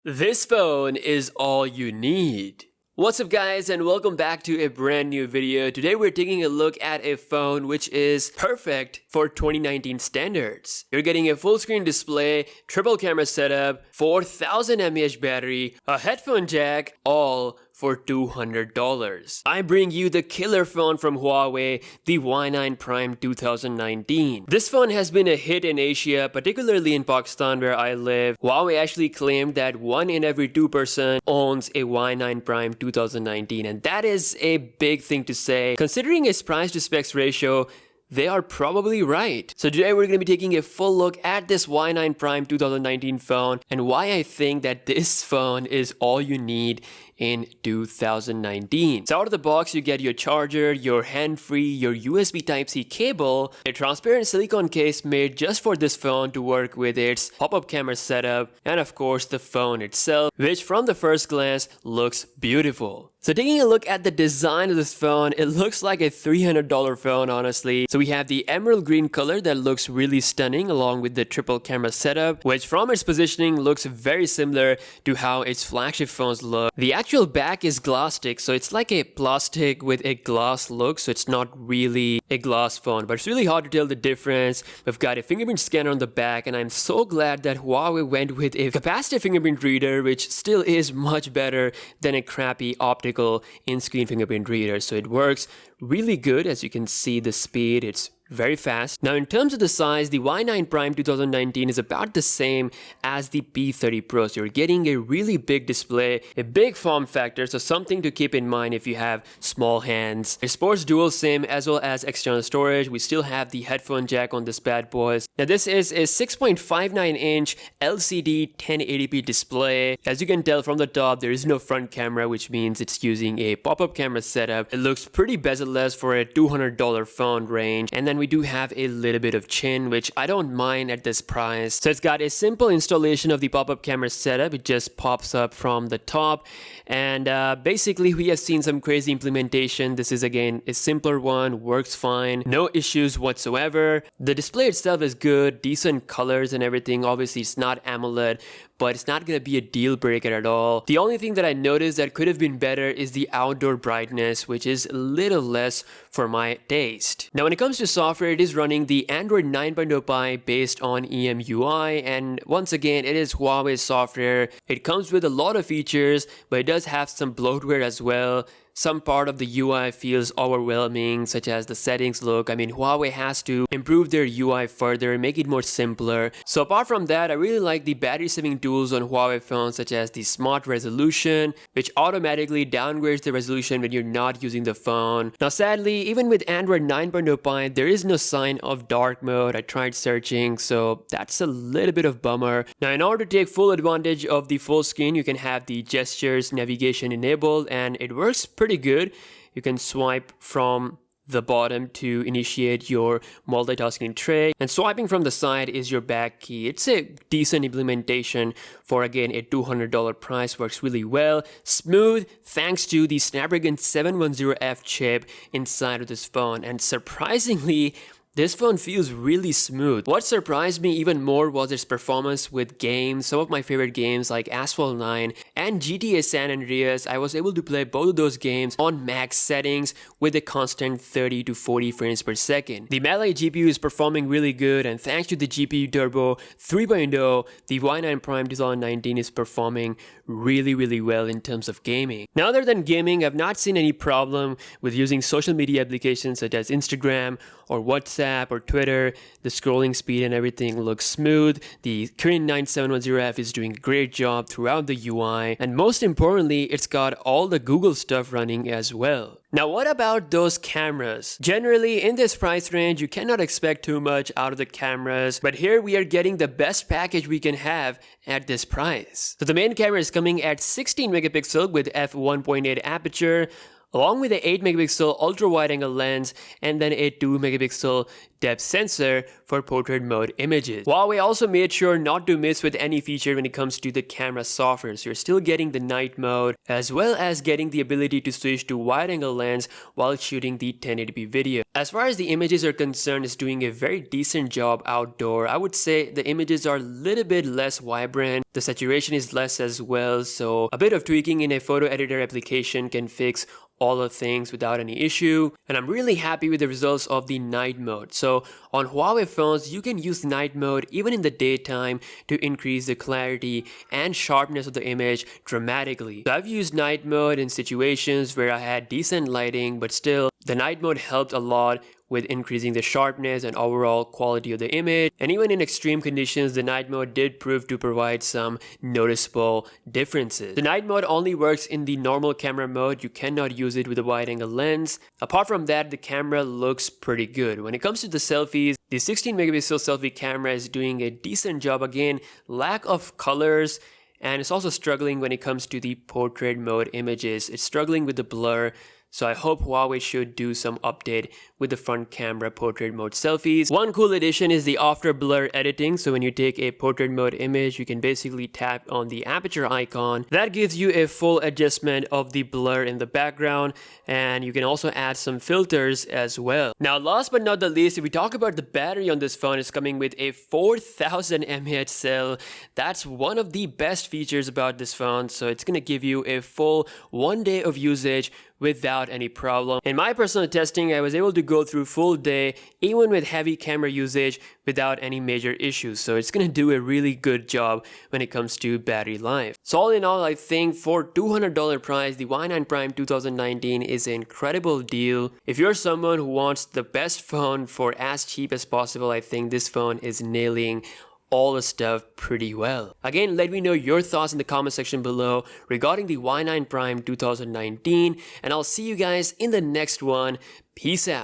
This phone is all you need. What's up guys, and welcome back to a brand new video. Today we're taking a look at a phone which is perfect for 2019 standards. You're getting a full screen display, triple camera setup, 4000 mAh battery, a headphone jack, all for $200. I bring you the killer phone from Huawei, the Y9 Prime 2019. This phone has been a hit in Asia, particularly in Pakistan where I live. Huawei actually claimed that 1 in every 2 person owns a Y9 Prime 2019, and that is a big thing to say. Considering its price to specs ratio, they are probably right. So today we're going to be taking a full look at this Y9 Prime 2019 phone and why I think that this phone is all you need in 2019. So out of the box you get your charger, your hand-free, your USB Type-C cable, a transparent silicone case made just for this phone to work with its pop-up camera setup, and of course the phone itself, which from the first glance looks beautiful. So taking a look at the design of this phone, it looks like a $300 phone honestly. So we have the emerald green color that looks really stunning along with the triple camera setup, which from its positioning looks very similar to how its flagship phones look. The actual back is glasstic, so it's like a plastic with a glass look, so it's not really a glass phone, but it's really hard to tell the difference. We've got a fingerprint scanner on the back, and I'm so glad that Huawei went with a capacitive fingerprint reader, which still is much better than a crappy optical in-screen fingerprint reader. So it works really good. As you can see, the speed, it's very fast. Now in terms of the size, the Y9 Prime 2019 is about the same as the P30 Pro. So you're getting a really big display, a big form factor, so something to keep in mind if you have small hands. It supports dual SIM as well as external storage. We still have the headphone jack on this bad boy. Now this is a 6.59-inch LCD 1080p display. As you can tell from the top, there is no front camera, which means it's using a pop-up camera setup. It looks pretty bezel-less for a $200 phone range. And then we do have a little bit of chin, which I don't mind at this price. So it's got a simple installation of the pop-up camera setup. It just pops up from the top, and basically we have seen some crazy implementation. This is again a simpler one, works fine, no issues whatsoever. The display itself is good, decent colors and everything. Obviously it's not AMOLED, but it's not going to be a deal breaker at all. The only thing that I noticed that could have been better is the outdoor brightness, which is a little less for my taste. Now when it comes to software, it is running the Android 9.0 Pie based on EMUI, and once again it is Huawei software. It comes with a lot of features, but it does have some bloatware as well. Some part of the UI feels overwhelming, such as the settings look. I mean, Huawei has to improve their UI further, make it more simpler. So apart from that, I really like the battery saving tools on Huawei phones, such as the Smart Resolution, which automatically downgrades the resolution when you're not using the phone. Now sadly, even with Android 9.0 Pie, there is no sign of dark mode. I tried searching, so that's a little bit of bummer. Now in order to take full advantage of the full screen, you can have the gestures navigation enabled, and it works pretty good. You can swipe from the bottom to initiate your multitasking tray, and swiping from the side is your back key. It's a decent implementation for again a $200 price. Works really well, smooth thanks to the Snapdragon 710F chip inside of this phone, and surprisingly this phone feels really smooth. What surprised me even more was its performance with games. Some of my favorite games like Asphalt 9 and GTA San Andreas, I was able to play both of those games on max settings with a constant 30 to 40 frames per second. The Mali GPU is performing really good, and thanks to the GPU Turbo 3.0, the Y9 Prime 2019 is performing really well in terms of gaming. Now other than gaming, I've not seen any problem with using social media applications such as Instagram or WhatsApp or Twitter. The scrolling speed and everything looks smooth. The Kirin 9710F is doing a great job throughout the UI, and most importantly, it's got all the Google stuff running as well. Now what about those cameras? Generally in this price range you cannot expect too much out of the cameras, but here we are getting the best package we can have at this price. So the main camera is coming at 16 megapixel with f1.8 aperture, along with an 8 megapixel ultra wide angle lens, and then a 2 megapixel depth sensor for portrait mode images. Huawei also made sure not to miss with any feature when it comes to the camera software. So you're still getting the night mode as well as getting the ability to switch to wide angle lens while shooting the 1080p video. As far as the images are concerned, it's doing a very decent job outdoor. I would say the images are a little bit less vibrant. The saturation is less as well, so a bit of tweaking in a photo editor application can fix all of things without any issue. And I'm really happy with the results of the night mode. So on Huawei phones, you can use night mode even in the daytime to increase the clarity and sharpness of the image dramatically. So I've used night mode in situations where I had decent lighting, but still the night mode helped a lot with increasing the sharpness and overall quality of the image. And even in extreme conditions, the night mode did prove to provide some noticeable differences. The night mode only works in the normal camera mode. You cannot use it with a wide angle lens. Apart from that, the camera looks pretty good. When it comes to the selfies, the 16 megapixel selfie camera is doing a decent job. Again, lack of colors, and it's also struggling when it comes to the portrait mode images. It's struggling with the blur. So I hope Huawei should do some update with the front camera portrait mode selfies. One cool addition is the after blur editing. So when you take a portrait mode image, you can basically tap on the aperture icon. That gives you a full adjustment of the blur in the background, and you can also add some filters as well. Now, last but not the least, if we talk about the battery on this phone, it's coming with a 4000 mAh cell. That's one of the best features about this phone. So it's gonna give you a full 1 day of usage without any problem. In my personal testing, I was able to go through full day even with heavy camera usage without any major issues. So it's gonna do a really good job when it comes to battery life. So all in all, I think for $200 price, the Y9 Prime 2019 is an incredible deal. If you're someone who wants the best phone for as cheap as possible, I think this phone is nailing all the stuff pretty well. Again, let me know your thoughts in the comment section below regarding the Y9 Prime 2019, and I'll see you guys in the next one. Peace out.